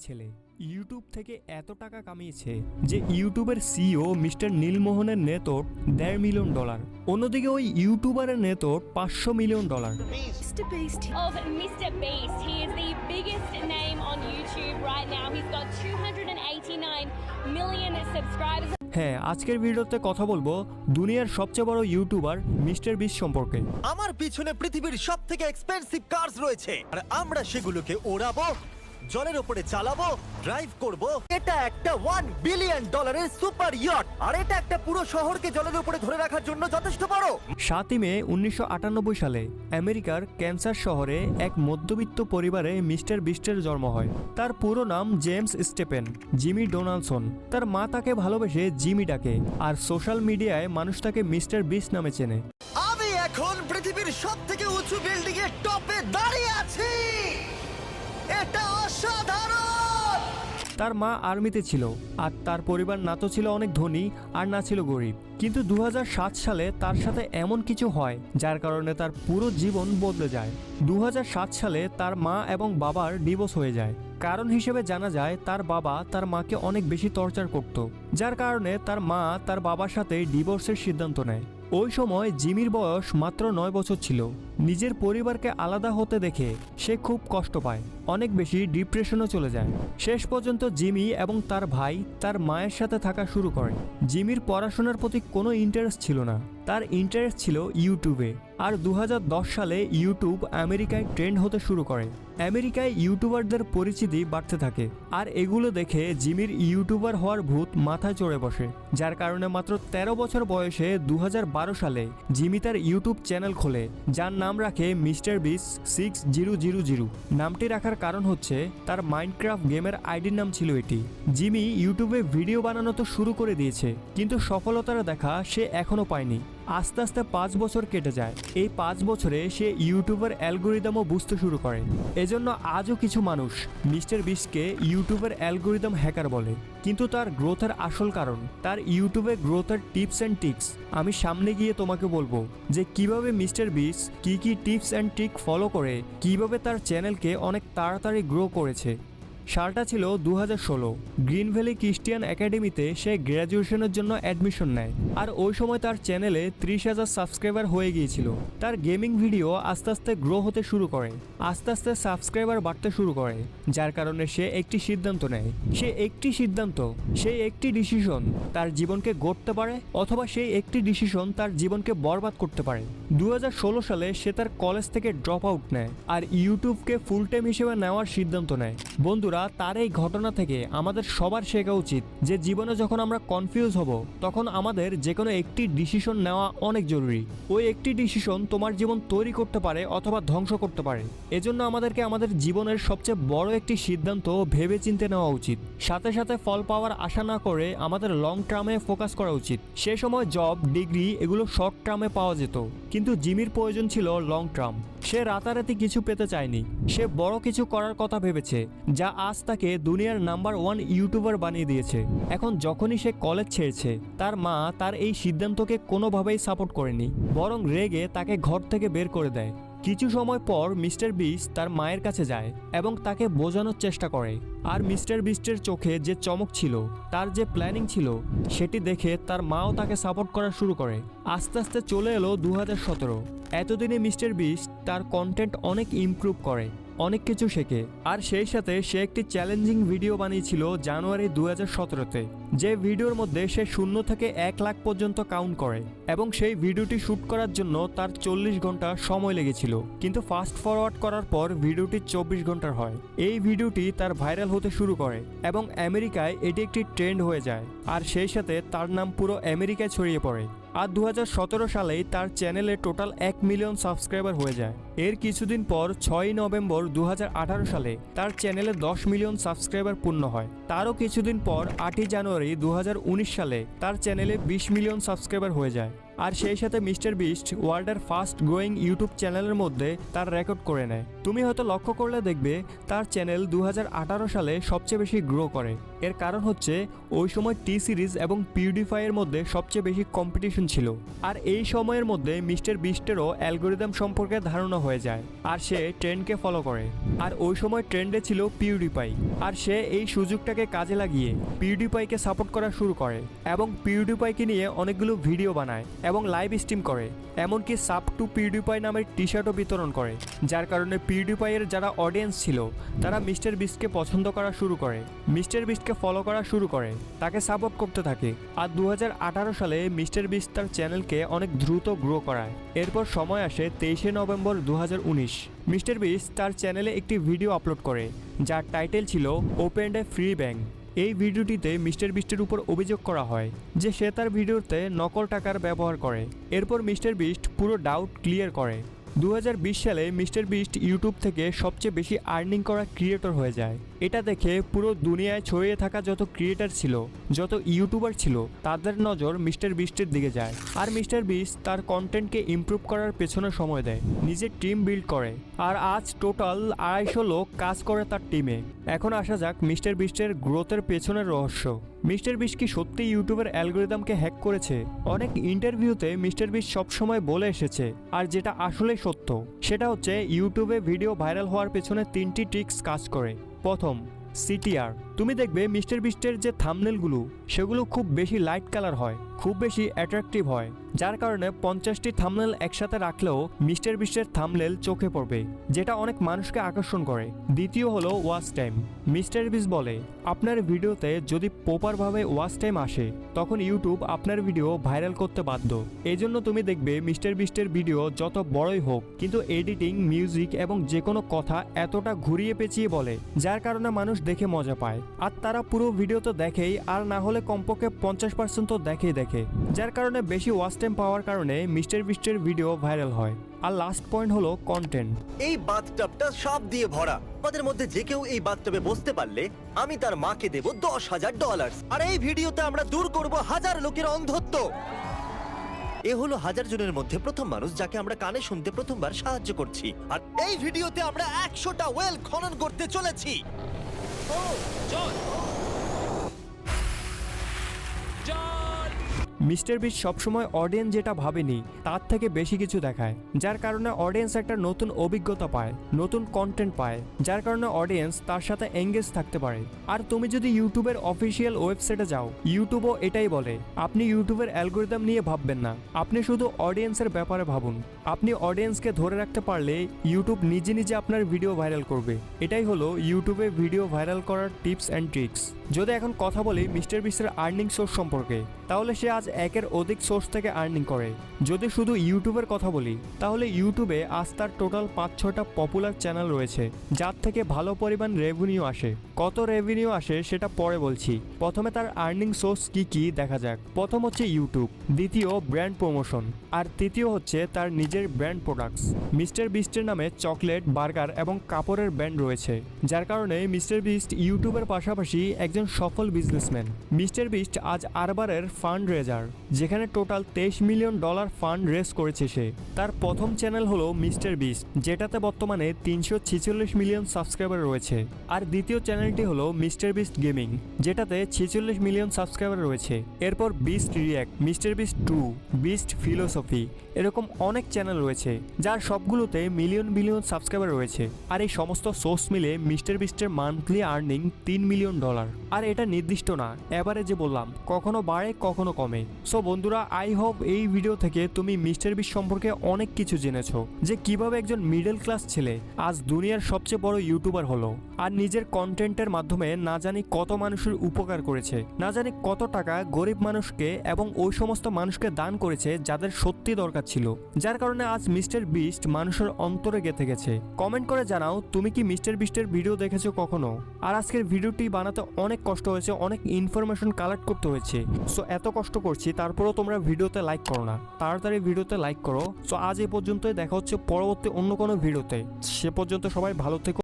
ছেলে ইউটিউব থেকে এত টাকা কামিয়েছে যে ইউটিউবের সিইও মিস্টার নীলমোহনের নেতর $1.5 মিলিয়ন। অন্যদিকে ওই ইউটিউবারের নেতর $500 million. Mr. Beast. Of Mr. Beast. He is the biggest name on YouTube right now. He's got 289 million subscribers. হ্যাঁ, আজকের ভিডিওতে কথা বলবো দুনিয়ার সবচেয়ে বড় ইউটিউবার মিস্টার বিস্ট সম্পর্কে। আমার পিছনে পৃথিবীর সবথেকে এক্সপেন্সিভ কার্স রয়েছে আর আমরা সেগুলোকে ওড়াবো, জলের উপরে চালাবো, ড্রাইভ করব। এটা একটা $1 বিলিয়ন সুপার ইয়ট আর এটা একটা পুরো শহরকে জলের উপরে ধরে রাখার জন্য যথেষ্ট বড়। 7 মে 1998 সালে আমেরিকার ক্যান্সাস শহরে এক মধ্যবিত্ত পরিবারে মিস্টার বিস্টের জন্ম হয়। তার পুরো নাম জেমস স্টেপেন জিমি ডোনাল্ডসন। তার মা তাকে ভালোবেসে জিমি ডাকে, আর সোশ্যাল মিডিয়ায় মানুষ তাকে মিস্টার বিস্ট নামে চেনে। আমি এখন পৃথিবীর সবথেকে উঁচু বিল্ডিং এর টপে দাঁড়িয়ে আছি। এটা অসাধারণ। তার মা আর্মিতে ছিল, আর তার পরিবার না তো ছিল অনেক ধনী আর না ছিল গরিব। কিন্তু 2007 সালে তার সাথে এমন কিছু হয় যার কারণে তার পুরো জীবন বদলে যায়। 2007 সালে তার মা এবং বাবার ডিভোর্স হয়ে যায়। কারণ হিসেবে জানা যায় তার বাবা তার মাকে অনেক বেশি টর্চার করত, যার কারণে তার মা তার বাবার সাথে ডিভোর্সের সিদ্ধান্ত নেয়। ওই সময় জিমির বয়স মাত্র 9 বছর ছিল। নিজের পরিবারকে আলাদা হতে দেখে সে খুব কষ্ট পায়, অনেক বেশি ডিপ্রেশনে চলে যায়। শেষ পর্যন্ত জিমি এবং তার ভাই তার মায়ের সাথে থাকা শুরু করে। জিমির পড়াশোনার প্রতি কোনো ইন্টারেস্ট ছিল না, তার ইন্টারেস্ট ছিল ইউটিউবে। আর 2010 সালে ইউটিউব আমেরিকায় ট্রেন্ড হতে শুরু করে। আমেরিকায় ইউটিউবারদের পরিচিতি বাড়তে থাকে, আর এগুলো দেখে জিমির ইউটিউবার হওয়ার ভূত মাথায় চড়ে বসে। যার কারণে মাত্র 13 বছর বয়সে 2012 সালে জিমি তার ইউটিউব চ্যানেল খোলে, যার নাম রাখে মিস্টার বিস্ট 6000। নামটি রাখার কারণ হচ্ছে তার মাইনক্রাফট গেমের আইডির নাম ছিল এটি। জিমি ইউটিউবে ভিডিও বানানো তো শুরু করে দিয়েছে, কিন্তু সফলতার দেখা সে এখনো পায়নি। আস্তে আস্তে 5 বছর কেটে যায়। এই 5 বছরে সে ইউটিউবের অ্যালগোরিদমও বুঝতে শুরু করে। এজন্য আজও কিছু মানুষ মিস্টার বিস্টকে ইউটিউবের অ্যালগোরিদম হ্যাকার বলে। কিন্তু তার গ্রোথের আসল কারণ তার ইউটিউবে গ্রোথের টিপস অ্যান্ড ট্রিক্স। আমি সামনে গিয়ে তোমাকে বলবো যে কিভাবে মিস্টার বিস্ট কি টিপস অ্যান্ড ট্রিক ফলো করে কিভাবে তার চ্যানেলকে অনেক তাড়াতাড়ি গ্রো করেছে। সালটা ছিল 2016। গ্রিন ভ্যালি ক্রিশ্চিয়ান একাডেমিতে সে গ্র্যাজুয়েশনের জন্য অ্যাডমিশন নেয়। আর ওই সময় তার চ্যানেলে 30,000 সাবস্ক্রাইবার হয়ে গিয়েছিল। তার গেমিং ভিডিও আস্তে আস্তে গ্রো হতে শুরু করে, আস্তে আস্তে সাবস্ক্রাইবার বাড়তে শুরু করে, যার কারণে সে একটি সিদ্ধান্ত নেয়। সেই একটি ডিসিশন তার জীবনকে গড়তে পারে, অথবা সেই একটি ডিসিশন তার জীবনকে বরবাদ করতে পারে। 2016 সালে সে তার কলেজ থেকে ড্রপ আউট নেয় আর ইউটিউবকে ফুল টাইম হিসেবে নেওয়ার সিদ্ধান্ত নেয়। বন্ধুরা, তার এই ঘটনা থেকে আমাদের সবার শেখা উচিত যে জীবনে যখন আমরা কনফিউজ হব তখন আমাদের যে কোনো একটি ডিসিশন নেওয়া অনেক জরুরি। ওই একটি ডিসিশন তোমার জীবন তৈরি করতে পারে অথবা ধ্বংস করতে পারে। এজন্য আমাদেরকে আমাদের জীবনের সবচেয়ে বড় একটি সিদ্ধান্ত ভেবে চিন্তে নেওয়া উচিত। সাথে সাথে ফল পাওয়ার আশা না করে আমাদের লং টার্মে ফোকাস করা উচিত। সে সময় জব, ডিগ্রি এগুলো শর্ট টার্মে পাওয়া যেত, কিন্তু জিমির প্রয়োজন ছিল লং টার্ম। সে রাতারাতি কিছু পেতে চায়নি, সে বড় কিছু করার কথা ভেবেছে, যা আজ তাকে দুনিয়ার নাম্বার 1 ইউটিউবার বানিয়ে দিয়েছে। এখন যখনই সে কলেজ ছেড়েছে, তার মা তার এই সিদ্ধান্তকে কোনোভাবেই সাপোর্ট করেনি, বরং রেগে তাকে ঘর থেকে বের করে দেয়। কিছু সময় পর মিস্টার বিস্ট তার মায়ের কাছে যায় এবং তাকে বোঝানোর চেষ্টা করে। আর মিস্টার বিস্টের চোখে যে চমক ছিল, তার যে প্ল্যানিং ছিল, সেটি দেখে তার মাও তাকে সাপোর্ট করা শুরু করে। আস্তে আস্তে চলে এলো 2017। এতদিনে মিস্টার বিস্ট তার কন্টেন্ট অনেক ইমপ্রুভ করে, অনেক কিছু শেখে। আর সেই সাথে সে একটি চ্যালেঞ্জিং ভিডিও বানিয়েছিল জানুয়ারি 2017-তে, যে ভিডিওর মধ্যে সে 0 থেকে 1 লাখ পর্যন্ত কাউন্ট করে, এবং সেই ভিডিওটি শ্যুট করার জন্য তার 40 ঘন্টা সময় লেগেছিল। কিন্তু ফাস্ট ফরওয়ার্ড করার পর ভিডিওটি 24 ঘন্টার হয়। এই ভিডিওটি তার ভাইরাল হতে শুরু করে এবং আমেরিকায় এটি একটি ট্রেন্ড হয়ে যায়, আর সেই সাথে তার নাম পুরো আমেরিকায় ছড়িয়ে পড়ে। আর 2017 সালেই তার চ্যানেলে টোটাল 1 মিলিয়ন সাবস্ক্রাইবার হয়ে যায়। এর কিছুদিন পর 6 নভেম্বর 2018 সালে তার চ্যানেলে 10 মিলিয়ন সাবস্ক্রাইবার পূর্ণ হয়। তারও কিছুদিন পর 8 জানুয়ারি 2019 সালে তার চ্যানেলে 20 মিলিয়ন সাবস্ক্রাইবার হয়ে যায়। আর সেই সাথে মিস্টার বিস্ট ওয়ার্ল্ডের ফাস্ট গ্রোয়িং ইউটিউব চ্যানেলের মধ্যে তার রেকর্ড করে নেয়। তুমি হয়তো লক্ষ্য করলে দেখবে তার চ্যানেল 2018 সালে সবচেয়ে বেশি গ্রো করে। এর কারণ হচ্ছে ওই সময় টি সিরিজ এবং পিউডিফাইয়ের মধ্যে সবচেয়ে বেশি কম্পিটিশন ছিল। আর এই সময়ের মধ্যে মিস্টার বিস্টেরও অ্যালগোরিদম সম্পর্কে ধারণা হয়ে যায় আর সে ট্রেন্ডকে ফলো করে। আর ওই সময় ট্রেন্ডে ছিল পিউডিফাই, আর সে এই সুযোগটাকে কাজে লাগিয়ে পিউডিফাইকে সাপোর্ট করা শুরু করে এবং পিউডিফাইকে নিয়ে অনেকগুলো ভিডিও বানায় এবং লাইভ স্ট্রিম করে, এমনকি সাব টু পিউডিফাই নামের টি শার্টও বিতরণ করে। যার কারণে পিউডিফাইয়ের যারা অডিয়েন্স ছিল তারা মিস্টার বিস্টকে পছন্দ করা শুরু করে, মিস্টার বিস্টকে ফলো করা শুরু করে, তাকে সাপোর্ট করতে থাকে। আর 2018 সালে মিস্টার বিস্ট তার চ্যানেলকে অনেক দ্রুত গ্রো করায়। এরপর সময় আসে 23শে নভেম্বর 2019। মিস্টার বিস্ট তার চ্যানেলে একটি ভিডিও আপলোড করে যার টাইটেল ছিল ওপেন এ ফ্রি ব্যাংক। এই ভিডিওটিতে মিস্টার বিস্টের উপর অভিযোগ করা হয় যে সে তার ভিডিওতে নকল টাকার ব্যবহার করে। এরপর মিস্টার বিস্ট পুরো ডাউট ক্লিয়ার করে। 2020 সালে মিস্টার বিস্ট ইউটিউব থেকে সবচেয়ে বেশি আর্নিং করা ক্রিয়েটর হয়ে যায়। এটা দেখে পুরো দুনিয়ায় ছড়িয়ে থাকা যত ক্রিয়েটর ছিল, যত ইউটিউবার ছিল, তাদের নজর মিস্টার বিস্টের দিকে যায়। আর মিস্টার বিস্ট তার কন্টেন্টকে ইমপ্রুভ করার পেছনে সময় দেয়, নিজের টিম বিল্ড করে। আর আজ টোটাল 250 লোক কাজ করে তার টিমে। এখন আসা যাক মিস্টার বিস্টের গ্রোথের পেছনের রহস্য। মিস্টার বিস্ট কি সত্যি ইউটিউবের অ্যালগোরিদমকে হ্যাক করেছে? অনেক ইন্টারভিউতে মিস্টার বিস্ট সবসময় বলে এসেছে, আর যেটা আসলেই সত্য সেটা হচ্ছে ইউটিউবে ভিডিও ভাইরাল হওয়ার পেছনে 3টি ট্রিক্স কাজ করে। প্রথম, সিটিআর। তুমি দেখবে মিস্টার বিস্টের যে থাম্বনেলগুলো সেগুলো খুব বেশি লাইট কালার হয়, খুব বেশি অ্যাট্রাকটিভ হয়, যার কারণে 50টি থাম্বনেল একসাথে রাখলেও মিস্টার বিস্টের থাম্বনেল চোখে পড়বে, যেটা অনেক মানুষকে আকর্ষণ করে। দ্বিতীয় হলো ওয়াচ টাইম। মিস্টার বিস্ট বলে আপনার ভিডিওতে যদি প্রপারভাবে ওয়াচ টাইম আসে তখন ইউটিউব আপনার ভিডিও ভাইরাল করতে বাধ্য। এই জন্য তুমি দেখবে মিস্টার বিস্টের ভিডিও যত বড়ই হোক কিন্তু এডিটিং, মিউজিক এবং যে কোনো কথা এতটা ঘুরিয়ে পেঁচিয়ে বলে যার কারণে মানুষ দেখে মজা পায়। আর তারা পুরো ভিডিও তো দেখেই, আর না হলে কমপক্ষে 50% তো দেখে, যার কারণে বেশি ওয়াচ টাইম পাওয়ার কারণে মিস্টার বিস্টের ভিডিও ভাইরাল হয়। আর লাস্ট পয়েন্ট হলো কন্টেন্ট। এই বাথটাবটা সাপ দিয়ে ভরা। আমাদের মধ্যে যে কেউ এই বাথটাবে বসতে পারলে আমি তার মাকে দেব $10,000। আর এই ভিডিওতে আমরা দূর করব 1000 লোকের অন্ধত্ব। এ হলো 1000 জনের মধ্যে প্রথম মানুষ যাকে আমরা কানে শুনতে প্রথমবার সাহায্য করছি। আর এই ভিডিওতে আমরা 100টা ওয়েল খনন করতে চলেছি। মিস্টার বিস্ট সবসময় অডিয়েন্স যেটা ভাবেনি তার থেকে বেশি কিছু দেখায়, যার কারণে অডিয়েন্স একটা নতুন অভিজ্ঞতা পায়, নতুন কন্টেন্ট পায়, যার কারণে অডিয়েন্স তার সাথে এঙ্গেজ থাকতে পারে। আর তুমি যদি ইউটিউবের অফিসিয়াল ওয়েবসাইটে যাও, ইউটিউবও এটাই বলে আপনি ইউটিউবের অ্যালগোরিদম নিয়ে ভাববেন না, আপনি শুধু অডিয়েন্সের ব্যাপারে ভাবুন। আপনি অডিয়েন্সকে ধরে রাখতে পারলে ইউটিউব নিজে নিজে আপনার ভিডিও ভাইরাল করবে। এটাই হলো ইউটিউবে ভিডিও ভাইরাল করার টিপস অ্যান্ড ট্রিক্স। যদি এখন কথা বলি মিস্টার বিস্টের আর্নিং সোর্স সম্পর্কে, তাহলে সে আজ 1-এর অধিক সোর্স থেকে আর্নিং করে। যদি শুধু ইউটিউবের কথা বলি তাহলে ইউটিউবে আজ তার টোটাল 5-6টা পপুলার চ্যানেল রয়েছে যার থেকে ভালো পরিমাণ রেভিনিউ আসে। কত রেভিনিউ আসে সেটা পরে বলছি, প্রথমে তার আর্নিং সোর্স কি কি দেখা যাক। প্রথম হচ্ছে ইউটিউব, দ্বিতীয় ব্র্যান্ড প্রমোশন, আর তৃতীয় হচ্ছে তার নিজের ব্র্যান্ড প্রোডাক্টস। মিস্টার বিস্টের নামে চকলেট, বার্গার এবং কাপড়ের ব্র্যান্ড রয়েছে, যার কারণে মিস্টার বিস্ট ইউটিউবের পাশাপাশি একজন সফল বিজনেসম্যান। মিস্টার বিস্ট আজ আরবারের ফান্ড রেজার, যেখানে টোটাল $23 মিলিয়ন ফান্ড রেজ করেছে সে। তার প্রথম চ্যানেল হলো মিস্টার বিস্ট, যেটাতে বর্তমানে 346 মিলিয়ন সাবস্ক্রাইবার রয়েছে। আর দ্বিতীয় চ্যানেলটি হলো মিস্টার বিস্ট গেমিং, যেটাতে 46 মিলিয়ন সাবস্ক্রাইবার রয়েছে। এরপর beast react, mister beast 2, beast philosophy, এরকম অনেক চ্যানেল রয়েছে যার সবগুলোতে মিলিয়ন সাবস্ক্রাইবার রয়েছে। আর এই সমস্ত সোর্স মিলে মিস্টার বিস্টের মান্থলি আর্নিং $3 মিলিয়ন। আর এটা নির্দিষ্ট না, এভারেজে বললাম, কখনো বাড়ে কখনো কমে। সো বন্ধুরা, আই হোপ এই ভিডিও থেকে তুমি মিস্টার বিস্ট সম্পর্কে অনেক কিছু জেনেছো, যে কিভাবে একজন মিডল ক্লাস ছেলে আজ দুনিয়ার সবচেয়ে বড় ইউটিউবার হলো, আর নিজের কন্টেন্টের মাধ্যমে না জানি কত মানুষের উপকার করেছে, না জানি কত টাকা গরিব মানুষকে এবং ওই সমস্ত মানুষকে দান করেছে যাদের সত্যি দরকার ছিল, যার কারণে আজ মিস্টার বিস্ট মানুষের অন্তরে গেঁথে গেছে। কমেন্ট করে জানাও তুমি কি মিস্টার বিস্টের ভিডিও দেখেছো কখনো। আর আজকের ভিডিওটি বানাতে অনেক কষ্ট হয়েছে, অনেক ইনফরমেশন কালেক্ট করতে হয়েছে। সো এত কষ্ট করছি তারপরেও তোমরা ভিডিওতে লাইক করো না, তাড়াতাড়ি ভিডিওতে লাইক করো। সো আজ এই পর্যন্তই, দেখা হচ্ছে পরবর্তী অন্য কোনো ভিডিওতে। সে পর্যন্ত সবাই ভালো থেকো।